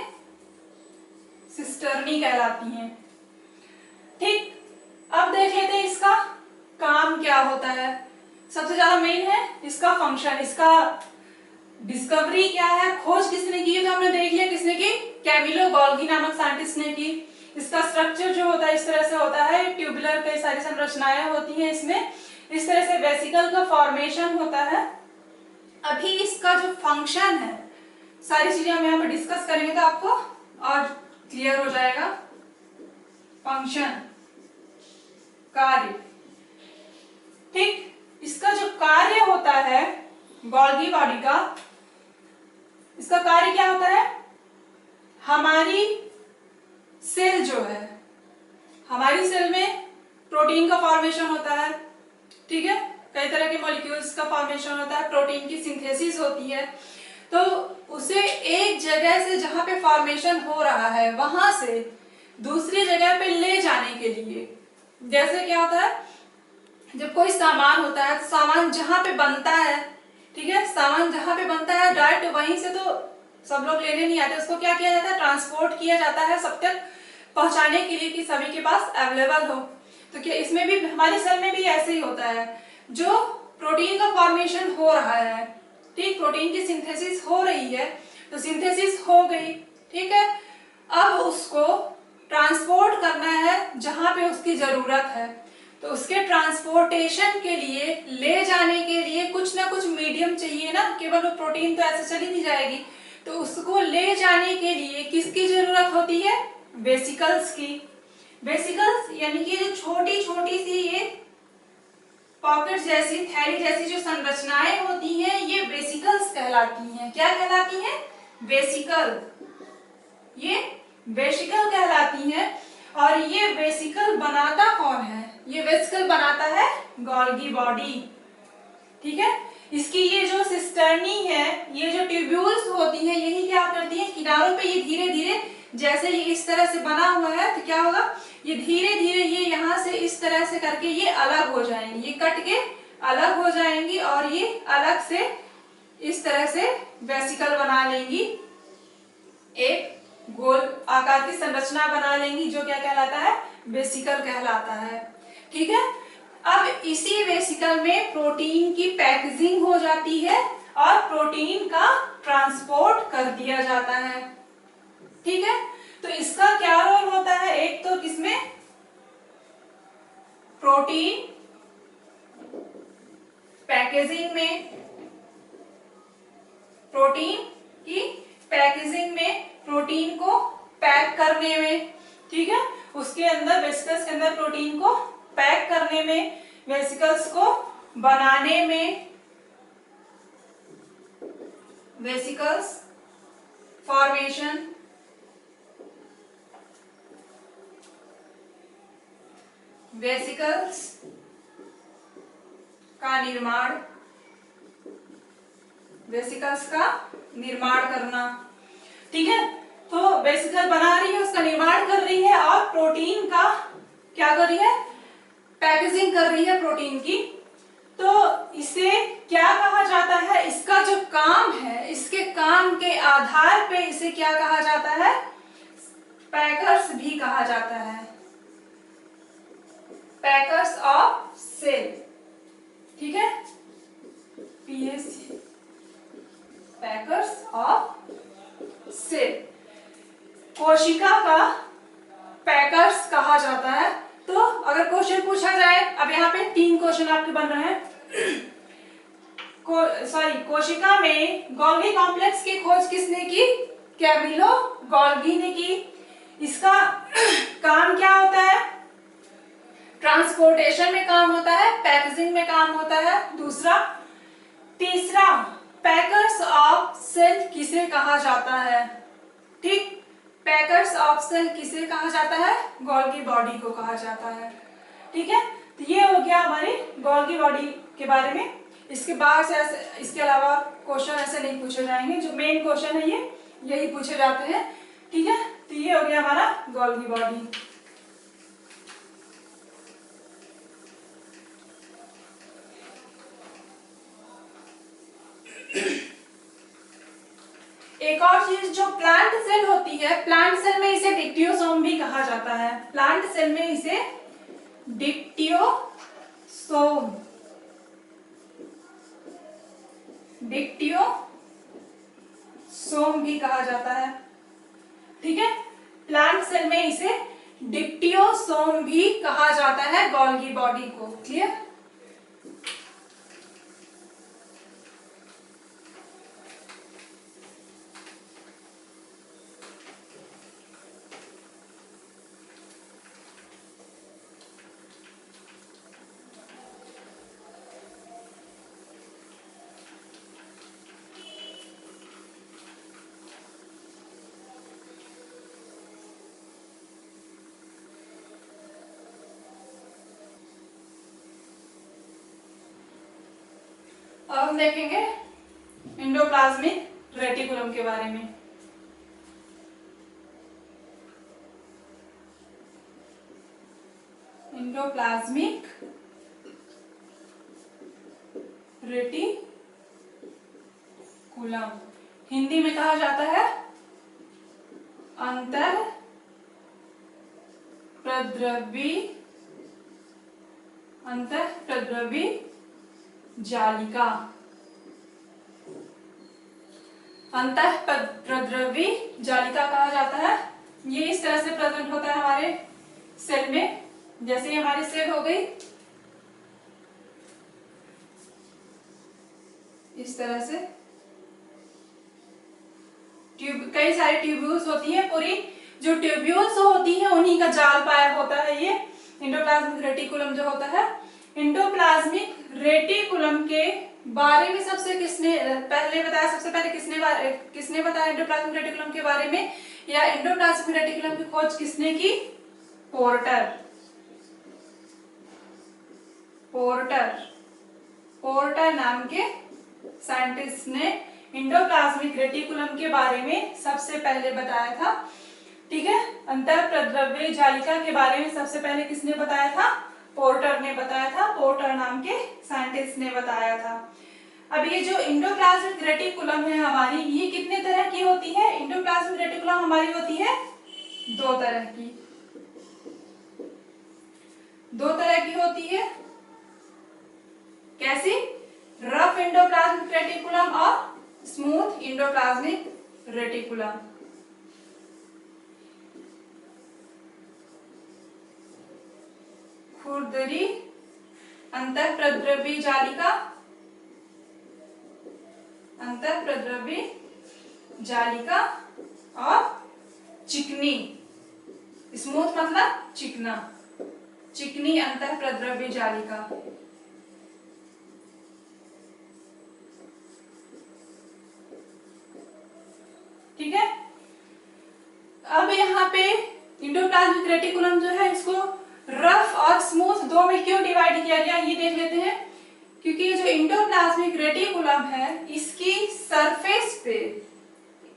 सिस्टर्नी कहलाती हैं। ठीक, अब देख लेते हैं इसका काम क्या होता है। सबसे ज्यादा मेन है इसका फंक्शन, इसका डिस्कवरी क्या है, खोज किसने की, तो हमने देख लिया किसने की, कैमिलो गोल्गी नामक साइंटिस्ट ने की। इसका स्ट्रक्चर जो होता है इस तरह से होता है, ट्यूबुलर कई सारी संरचनाएं होती हैं इसमें, इस तरह से वेसिकल का फॉर्मेशन होता है। अभी इसका जो फंक्शन है सारी चीजें हम यहाँ पर डिस्कस करेंगे तो आपको और क्लियर हो जाएगा। फंक्शन, कार्य। ठीक, इसका जो कार्य होता है गोल्गी बॉडी का, इसका कार्य क्या होता है? हमारी सेल जो है, हमारी सेल में प्रोटीन का फॉर्मेशन होता है। ठीक है, कई तरह के मॉलिक्यूल्स का फॉर्मेशन होता है, प्रोटीन की सिंथेसिस होती है। तो उसे एक जगह से जहां पे फॉर्मेशन हो रहा है वहां से दूसरी जगह पे ले जाने के लिए, जैसे क्या होता है जब कोई सामान होता है तो सामान जहां पे बनता है, ठीक है, सामान जहां पे बनता है डायरेक्ट वहीं से तो सब लोग लेने नहीं आते, उसको क्या किया जाता है? ट्रांसपोर्ट किया जाता है सब तक पहुंचाने के लिए कि सभी के पास अवेलेबल हो। तो क्या इसमें भी, हमारी सेल में भी ऐसे ही होता है। जो प्रोटीन का फॉर्मेशन हो रहा है, ठीक, प्रोटीन की सिंथेसिस हो रही है, तो सिंथेसिस हो गई, ठीक है, अब उसको ट्रांसपोर्ट करना है जहां पे उसकी जरूरत है। तो उसके ट्रांसपोर्टेशन के लिए, ले जाने के लिए कुछ ना कुछ मीडियम चाहिए ना, केवल वो प्रोटीन तो ऐसे चली नहीं जाएगी। तो उसको ले जाने के लिए किसकी जरूरत होती है? वेसिकल्स की। वेसिकल्स यानी कि जो छोटी छोटी सी ये पॉकेट जैसी, थैली जैसी जो संरचनाएं होती हैं ये वेसिकल्स कहलाती हैं। क्या कहलाती हैं? वेसिकल। ये वेसिकल कहलाती हैं। और ये वेसिकल बनाता कौन है? ये वेसिकल बनाता है गोल्गी बॉडी। ठीक है, इसकी ये जो सिस्टर्नी है, ये जो ट्यूब्यूल्स होती हैं, यही क्या करती हैं? किनारों पे ये धीरे धीरे, जैसे ये इस तरह से बना हुआ है तो क्या होगा, ये धीरे धीरे ये यहाँ से इस तरह से करके ये अलग हो जाएंगी, ये कट के अलग हो जाएंगी और ये अलग से इस तरह से वेसिकल बना लेंगी, एक गोल आकार की संरचना बना लेंगी, जो क्या कहलाता है? वेसिकल कहलाता है। ठीक है, अब इसी वेसिकल में प्रोटीन की पैकेजिंग हो जाती है और प्रोटीन का ट्रांसपोर्ट कर दिया जाता है। ठीक है, तो इसका क्या रोल होता है? एक तो किसमें? प्रोटीन पैकेजिंग में, प्रोटीन की पैकेजिंग में, प्रोटीन को पैक करने में, ठीक है, उसके अंदर वेसिकल्स के अंदर प्रोटीन को पैक करने में, वेसिकल्स को बनाने में, वेसिकल्स फॉर्मेशन, वेसिकल्स का निर्माण, वेसिकल्स का निर्माण करना। ठीक है, तो वेसिकल बना रही है, उसका निर्माण कर रही है और प्रोटीन का क्या कर रही है? पैकेजिंग कर रही है प्रोटीन की। तो इसे क्या कहा जाता है? इसका जो काम है, इसके काम के आधार पे इसे क्या कहा जाता है? पैकर्स भी कहा जाता है, पैकर्स ऑफ सेल। ठीक है, पीएससी, पैकर्स ऑफ सेल, कोशिका का पैकर्स कहा जाता है। तो अगर क्वेश्चन पूछा जाए, अब यहाँ पे 3 क्वेश्चन आपके बन रहे हैं। कोशिका में गोल्गी कॉम्प्लेक्स की खोज किसने की? कैमिलो गोल्गी ने की। इसका काम क्या होता है? ट्रांसपोर्टेशन में काम होता है, पैकेजिंग में काम होता है। दूसरा, तीसरा, पैकर्स ऑफ सेल किसे कहा जाता है? ठीक, पैकर्स ऑफ सेल किसे कहा जाता है? गोल्गी बॉडी को कहा जाता है। ठीक है, तो ये हो गया हमारी गोल्गी बॉडी के बारे में। इसके बाद से इसके अलावा क्वेश्चन ऐसे नहीं पूछे जाएंगे, जो मेन क्वेश्चन है ये यही पूछे जाते हैं। ठीक है, तो ये हो गया हमारा गोल्गी बॉडी। एक और चीज, जो प्लांट सेल होती है, प्लांट सेल में इसे डिक्टियोसोम भी कहा जाता है। प्लांट सेल में इसे डिक्टियोसोम भी कहा जाता है। ठीक है, प्लांट सेल में इसे डिक्टियोसोम भी कहा जाता है गोल्गी बॉडी को। क्लियर? अब हम देखेंगे एंडोप्लाज्मिक रेटिकुलम के बारे में। एंडोप्लाज्मिक रेटिकुलम हिंदी में कहा जाता है अंतःप्रद्रवी जालिका। अंतःप्रद्रवी जालिका कहा जाता है। ये इस तरह से प्रेजेंट होता है हमारे सेल में। जैसे ये हमारी सेल हो गई, इस तरह से कई सारी ट्यूब्यूल्स होती है। पूरी जो ट्यूब्यूल्स होती है उन्हीं का जाल पाया होता है ये एंडोप्लाज्मिक रेटिकुलम जो होता है। एंडोप्लाज्मिक रेटिकुलम के बारे में सबसे पहले बताया किसने बताया एंडोप्लाज्मिक रेटिकुलम के बारे में, या एंडोप्लाज्मिक रेटिकुलम की खोज किसने की? पोर्टर नाम के साइंटिस्ट ने एंडोप्लाज्मिक रेटिकुलम के बारे में सबसे पहले बताया था। ठीक है, अंतःप्रद्रव्य जालिका के बारे में सबसे पहले किसने बताया था? पोर्टर ने बताया था। पोर्टर नाम के साइंटिस्ट ने बताया था। अब ये जो एंडोप्लाज्मिक रेटिकुलम है हमारी, ये कितने तरह की होती है? एंडोप्लाज्मिक रेटिकुलम हमारी होती है दो तरह की होती है। कैसी? रफ एंडोप्लाज्मिक रेटिकुलम और स्मूथ एंडोप्लाज्मिक रेटिकुलम। खुरदरी अंतःप्रद्रवी जालिका और चिकनी, स्मूथ मतलब चिकनी अंतःप्रद्रवी जालिका। ठीक है, अब यहाँ पे एंडोप्लाज्मिक रेटिकुलम जो है इसको रफ और स्मूथ दो में क्यों डिवाइड किया गया ये देख लेते हैं। क्योंकि जो एंडोप्लाज्मिक रेटिकुलम है इसकी सरफेस पे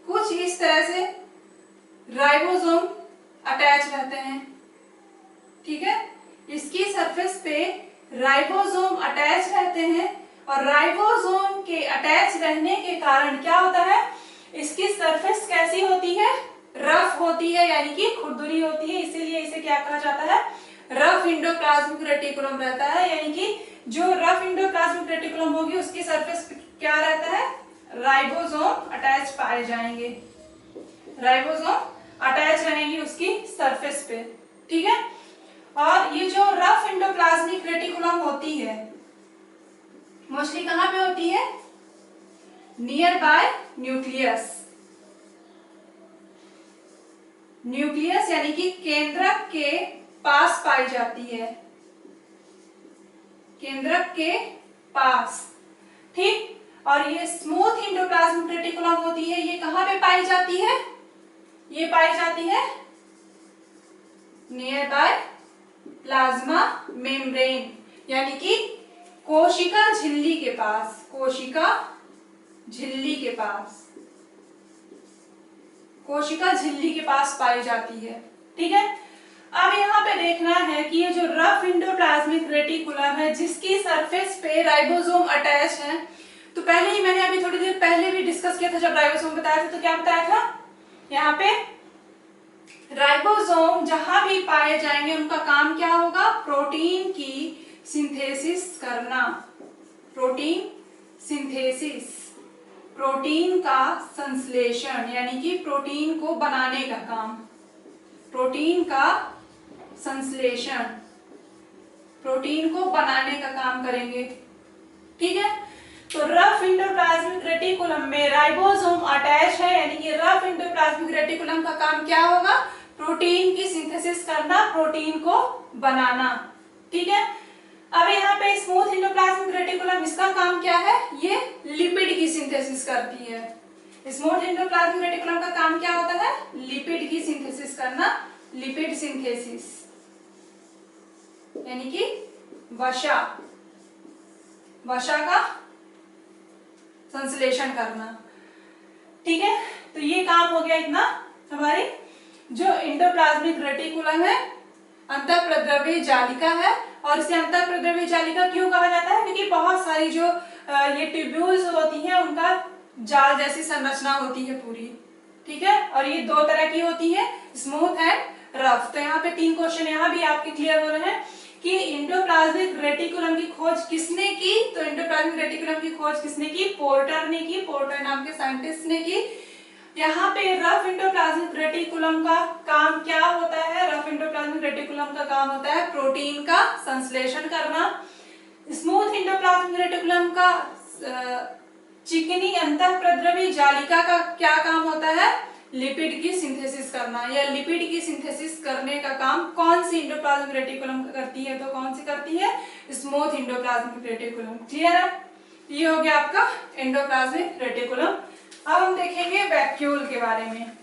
कुछ इस तरह से राइबोसोम अटैच रहते हैं। ठीक है, इसकी सरफेस पे राइबोसोम अटैच रहते हैं और राइबोसोम के अटैच रहने के कारण क्या होता है, इसकी सरफेस कैसी होती है? रफ होती है, यानी कि खुरदुरी होती है। इसीलिए इसे क्या कहा जाता है? रफ एंडोप्लाज्मिक रेटिकुलम रहता है। यानी कि जो रफ एंडोप्लाज्मिक रेटिकुलम होगी उसकी सरफेस पे क्या रहता है? राइबोसोम अटैच पाए जाएंगे, राइबोसोम अटैच रहेंगी उसकी सरफेस पे। ठीक है, और ये जो रफ एंडोप्लाज्मिक रेटिकुलम होती है मोस्टली कहां पे होती है? Near by nucleus. न्यूक्लियस यानी कि केंद्रक के पास पाई जाती है, केंद्रक के पास। ठीक, और ये स्मूथ एंडोप्लाज्मिक रेटिकुलम होती है, ये कहां पे पाई जाती है? ये पाई जाती है नियर बाय प्लाज्मा मेम्ब्रेन, यानी कि कोशिका झिल्ली के पास, कोशिका झिल्ली के पास, कोशिका झिल्ली के पास पाई जाती है। ठीक है, अब यहाँ पे देखना है कि ये जो रफ एंडोप्लाज्मिक रेटिकुलम है जिसकी सरफेस पे राइबोसोम अटैच है, तो पहले ही मैंने अभी थोड़ी देर पहले भी डिस्कस किया था जब राइबोसोम बताया था, तो क्या बताया था? यहाँ पे राइबोसोम जहां भी पाए जाएंगे उनका काम क्या होगा? प्रोटीन की सिंथेसिस करना, प्रोटीन सिंथेसिस, प्रोटीन का संश्लेषण यानी कि प्रोटीन को बनाने का काम, प्रोटीन का संश्लेषण, प्रोटीन को बनाने का काम करेंगे। ठीक है, तो रफ एंडोप्लाज्मिक रेटिकुलम में राइबोसोम अटैच है, यानी कि रफ एंडोप्लाज्मिक रेटिकुलम का काम क्या होगा? प्रोटीन की सिंथेसिस करना, प्रोटीन को बनाना। ठीक है, अब यहाँ पे स्मूथ एंडोप्लाज्मिक रेटिकुलम, इसका काम क्या है? ये लिपिड की सिंथेसिस करती है। स्मूथ एंडोप्लाज्मिक रेटिकुलम का काम क्या होता है? लिपिड की सिंथेसिस करना, लिपिड सिंथेसिस यानी कि वसा, वसा का संश्लेषण करना। ठीक है, तो ये काम हो गया इतना। हमारी जो एंडोप्लाज्मिक रेटिकुलम है अंतःप्रद्रव्य जालिका है, और इसे अंतःप्रद्रव्य जालिका क्यों कहा जाता है? क्योंकि बहुत सारी जो ये ट्यूब्यूल्स होती हैं उनका जाल जैसी संरचना होती है पूरी। ठीक है, और ये दो तरह की होती है, स्मूथ एंड रफ। तो यहाँ पे 3 क्वेश्चन यहाँ भी आपके क्लियर हो रहे हैं कि एंडोप्लाज्मिक रेटिकुलम की खोज किसने की? तो एंडोप्लाज्मिक रेटिकुलम की खोज किसने की? पोर्टर ने की, पोर्टर नाम के साइंटिस्ट ने की। यहाँ पे रफ एंडोप्लाज्मिक रेटिकुलम का काम क्या होता है? रफ एंडोप्लाज्मिक रेटिकुलम का काम होता है प्रोटीन का संश्लेषण करना। स्मूथ एंडोप्लाज्मिक रेटिकुलम का चिकनी अंतःप्रद्रवी जालिका का क्या काम होता है? लिपिड की सिंथेसिस करना। या लिपिड की सिंथेसिस करने का काम कौन सी एंडोप्लाज्मिक रेटिकुलम करती है? तो कौन सी करती है? Smooth endoplasmic reticulum. क्लियर है? ये हो गया आपका एंडोप्लाज्मिक रेटिकुलम। अब हम देखेंगे वैक्यूल के बारे में।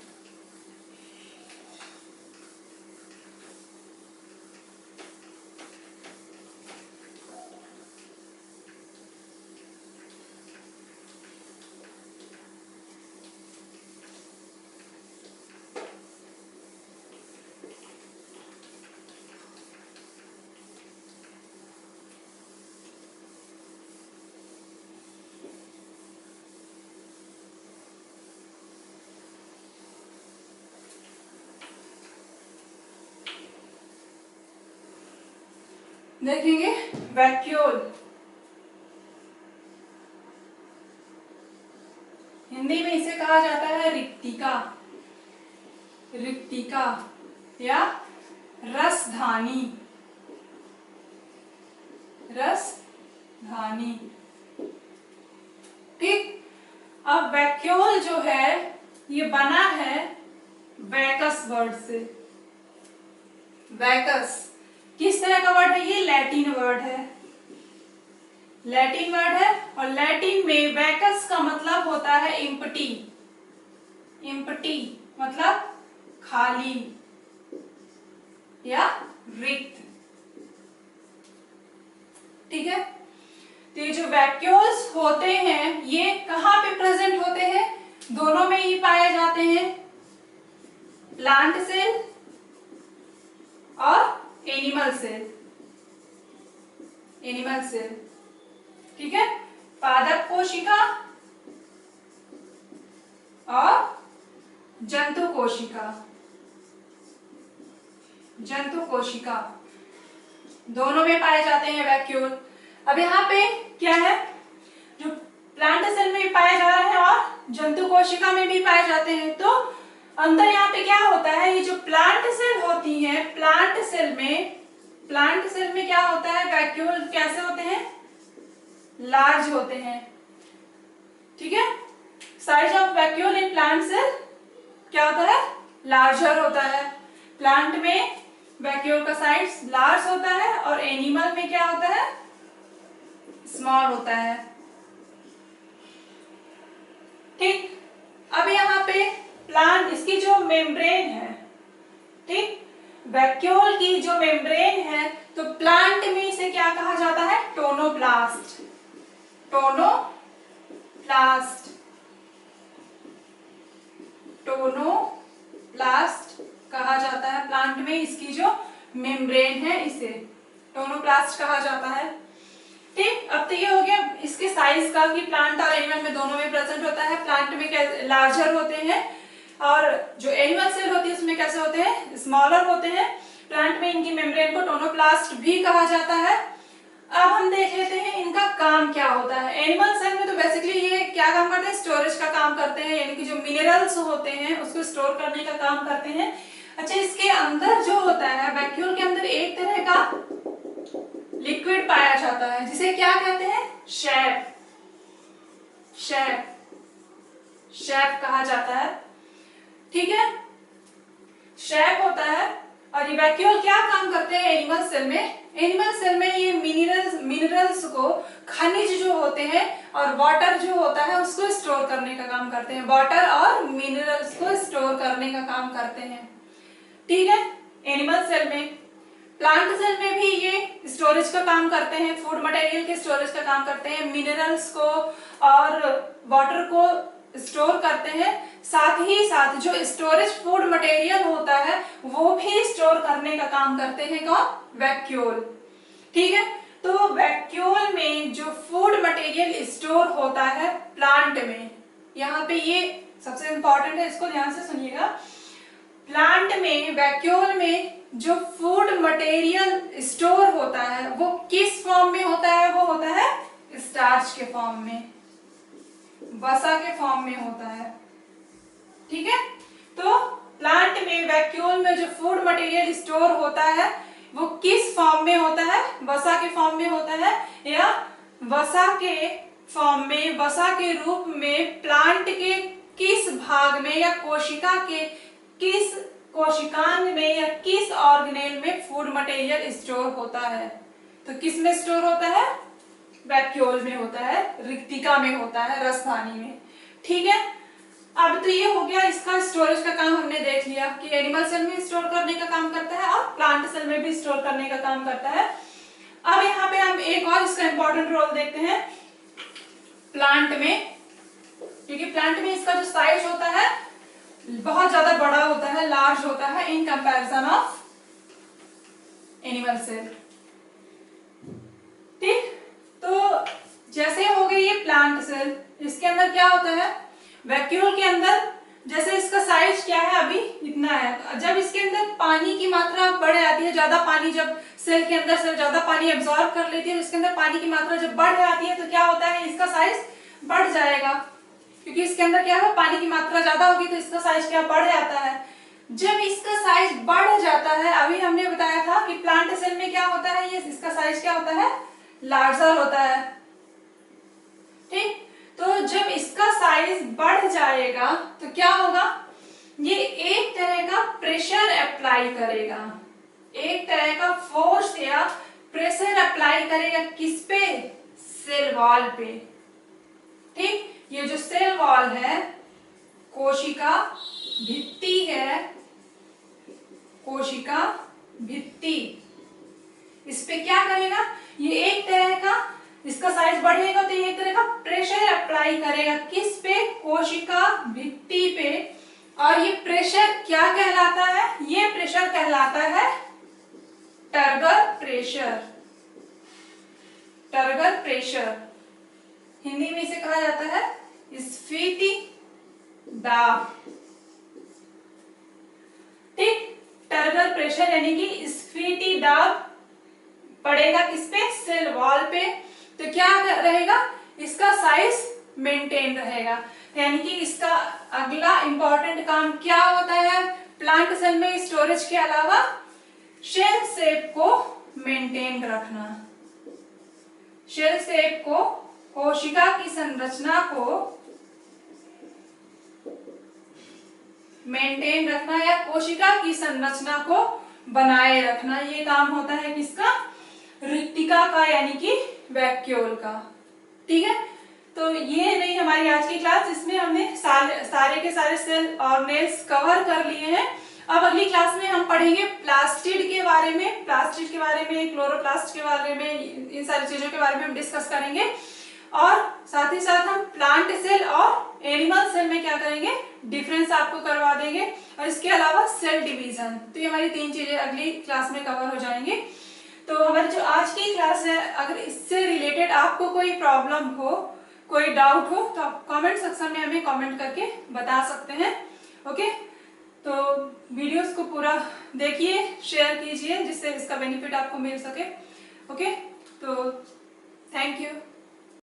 देखेंगे वैक्यूल, हिंदी में इसे कहा जाता है रिक्तिका, रिक्तिका या रसधानी, रसधानी। ठीक, अब वैक्यूल जो है ये बना है वैकस वर्ड से। वैकस किस तरह का वर्ड है? ये लैटिन वर्ड है, लैटिन वर्ड है, और लैटिन में वैकस का मतलब होता है एम्प्टी, एम्प्टी मतलब खाली या रिक्त। ठीक है, तो ये जो वैक्यूल्स होते हैं ये कहां पे प्रेजेंट होते हैं? दोनों में ही पाए जाते हैं, प्लांट सेल और एनिमल सेल, एनिमल सेल। ठीक है, पादप कोशिका और जंतु कोशिका, जंतु कोशिका दोनों में पाए जाते हैं वैक्यूल। अब यहाँ पे क्या है? जो प्लांट सेल में पाए जा रहे हैं और जंतु कोशिका में भी पाए जाते हैं। तो अंदर यहाँ पे क्या होता है? ये जो प्लांट सेल होती है, प्लांट सेल में क्या होता है? वैक्यूल कैसे होते हैं? लार्ज होते हैं। ठीक है, size of vacuole in plant cell क्या होता है? लार्जर होता है। प्लांट में वैक्यूल का साइज लार्ज होता है और एनिमल में क्या होता है, स्मॉल होता है। ठीक, अब यहाँ पे प्लांट, इसकी जो मेम्ब्रेन है, ठीक, वैक्यूल की जो मेम्ब्रेन है, तो प्लांट में इसे क्या कहा जाता है, टोनोप्लास्ट। टोनोप्लास्ट, टोनोप्लास्ट कहा जाता है। प्लांट में इसकी जो मेम्ब्रेन है इसे टोनोप्लास्ट कहा जाता है। ठीक, अब तो ये हो गया इसके साइज का कि प्लांट और एनिमल में दोनों में प्रेजेंट होता है। प्लांट में लार्जर होते हैं और जो एनिमल सेल होती है उसमें कैसे होते हैं, स्मॉलर होते हैं। प्लांट में इनकी मेम्ब्रेन को टोनोप्लास्ट भी कहा जाता है। अब हम देख लेते हैं इनका काम क्या होता है। एनिमल सेल में तो बेसिकली ये क्या काम करते हैं, स्टोरेज का काम करते हैं, यानी कि जो मिनरल्स होते हैं उसको स्टोर करने का काम करते हैं। अच्छा, इसके अंदर जो होता है, वैक्यूल के अंदर एक तरह का लिक्विड पाया जाता है जिसे क्या कहते हैं, शैप। शैप कहा जाता है। ठीक है, शैप होता है। और ये वैक्यूल क्या काम करते हैं एनिमल सेल में, एनिमल सेल में ये मिनरल्स को, खनिज जो होते हैं और वाटर जो होता है उसको स्टोर करने का काम करते हैं। वाटर और मिनरल्स को स्टोर करने का काम करते हैं। ठीक है, एनिमल सेल में। प्लांट सेल में भी ये स्टोरेज का काम करते हैं, फूड मटेरियल के स्टोरेज का काम करते हैं, मिनरल्स को और वाटर को स्टोर करते हैं। साथ ही साथ जो स्टोरेज फूड मटेरियल होता है वो भी स्टोर करने का काम करते हैं कौन, वैक्यूल। ठीक है, तो वैक्यूल में जो फूड मटेरियल स्टोर होता है प्लांट में, यहाँ पे ये सबसे इंपॉर्टेंट है, इसको ध्यान से सुनिएगा। प्लांट में, वैक्यूल में जो फूड मटेरियल स्टोर होता है वो किस फॉर्म में होता है, वो होता है स्टार्च के फॉर्म में, वसा के फॉर्म में होता है। ठीक है, तो प्लांट में, वैक्यूल में जो फूड मटेरियल स्टोर होता है वो किस फॉर्म में होता है, वसा के फॉर्म में होता है, या वसा के फॉर्म में, वसा के रूप में प्लांट के किस भाग में या कोशिका के किस कोशिकांग में या किस ऑर्गेनेल में फूड मटेरियल स्टोर होता है। तो किस में स्टोर होता है, वैक्यूल में होता है, रिक्तिका में होता है, रसधानी में। ठीक है, अब तो ये हो गया, इसका स्टोरेज का काम हमने देख लिया कि एनिमल सेल में स्टोर करने का काम करता है और प्लांट सेल में भी स्टोर करने का काम करता है। अब यहाँ पे हम एक और इसका इंपॉर्टेंट रोल देखते हैं प्लांट में, क्योंकि प्लांट में इसका जो साइज होता है बहुत ज्यादा बड़ा होता है, लार्ज होता है in comparison of animal cell. ठीक, तो जैसे हो गई ये प्लांट सेल, इसके अंदर क्या होता है, वैक्यूल के अंदर जैसे इसका साइज क्या है अभी इतना है, जब इसके अंदर पानी की मात्रा बढ़ जाती है, ज्यादा पानी जब सेल के अंदर से ज्यादा पानी एब्जॉर्ब कर लेती है तो इसके अंदर पानी की मात्रा जब बढ़ जाती है तो क्या होता है, इसका साइज बढ़ जाएगा, क्योंकि इसके अंदर क्या है, पानी की मात्रा ज्यादा होगी तो इसका साइज क्या बढ़ जाता है। जब इसका साइज बढ़ जाता है, अभी हमने बताया था कि प्लांट सेल में क्या होता है, ये इसका साइज क्या होता है, लार्जर होता है। ठीक, तो जब इसका साइज बढ़ जाएगा तो क्या होगा, ये एक तरह का प्रेशर अप्लाई करेगा, एक तरह का फोर्स या प्रेशर अप्लाई करेगा, किस पे, सेल वॉल पे। ठीक, ये जो सेल वॉल है, कोशिका भित्ति है, कोशिका भित्ति, इस पे क्या करेगा, ये एक तरह का, इसका साइज बढ़ेगा तो ये एक तरह का प्रेशर अप्लाई करेगा, किस पे, कोशिका भित्ति पे। और ये प्रेशर क्या कहलाता है, ये प्रेशर कहलाता है turgor pressure. Turgor pressure Hindi में इसे कहा जाता है स्फीति दाब। ठीक, टर्गर प्रेशर यानी कि स्फीति दाब पड़ेगा किस पे, सेल वॉल पे, तो क्या रहेगा, इसका साइज मेंटेन रहेगा। यानी कि इसका अगला इंपॉर्टेंट काम क्या होता है, प्लांट सेल में स्टोरेज के अलावा शेल शेप को मेंटेन रखना, शेल शेप को, कोशिका की संरचना को मेंटेन रखना या कोशिका की संरचना को बनाए रखना, ये काम होता है किसका? रिक्तिका का, यानी कि वैक्यूल का। ठीक है, तो ये नहीं हमारी आज की क्लास, जिसमें हमने सारे के सारे सेल ऑर्गेनेल्स कवर कर लिए हैं। अब अगली क्लास में हम पढ़ेंगे प्लास्टिड के बारे में, क्लोरोप्लास्ट के बारे में, इन सारी चीजों के बारे में हम डिस्कस करेंगे। और साथ ही साथ हम प्लांट सेल और एनिमल सेल में क्या करेंगे, डिफरेंस आपको करवा देंगे। और इसके अलावा सेल डिवीजन, तो ये हमारी 3 चीजें अगली क्लास में कवर हो जाएंगे। तो हमारी जो आज की क्लास है, अगर इससे रिलेटेड आपको कोई प्रॉब्लम हो, कोई डाउट हो, तो आप कमेंट सेक्शन में हमें कमेंट करके बता सकते हैं। ओके, तो वीडियोस को पूरा देखिए, शेयर कीजिए, जिससे इसका बेनिफिट आपको मिल सके। ओके, तो थैंक यू।